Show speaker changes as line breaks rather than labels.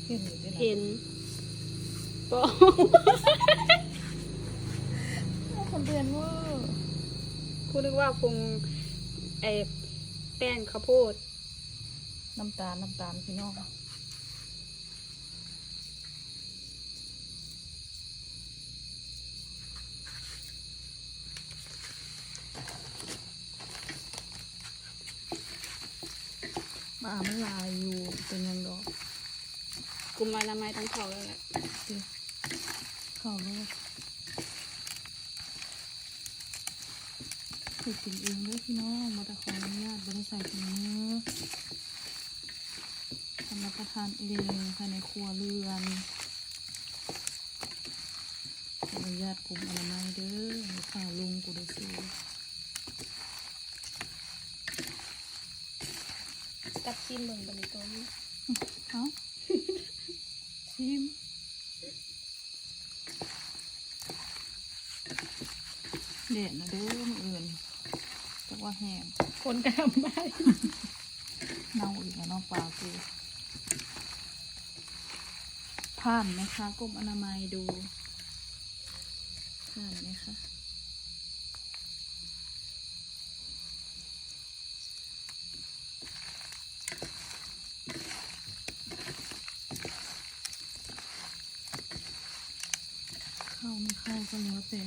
เห็นอยู่ด้วยนะ
เห็นปอ
คนเรียนว่า
คุณนึกว่าคงไอแป้งข้าวโพด
น้ำตาลพี่น้องมามันลายอยู่เป็นยังดอก
กลุ่มอนามัยต้องเขาแล้วแหละ
เข้าเลยถูกกินเองด้วยพี่น้องมาแต่ขออนุญาตบริษัทนี้ทำรับประทานเองภายในครัวเรือนขออนุญาตกลุ่มอนามัยเด้อมีข่าวลุงกูได้ซื้อ
ตับชิมเบิ่งบริตัวนี้
เอาชิมเด็ดนะเด้อมืออื่นแต่ว่าแห้ง
คนกระทำไป
เน่าอีกแล้วเน้องปลากูผ่านไหมคะกรมอนามัยดูผ่านไหมคะเข้าไม่เข้าก็แล้วแต่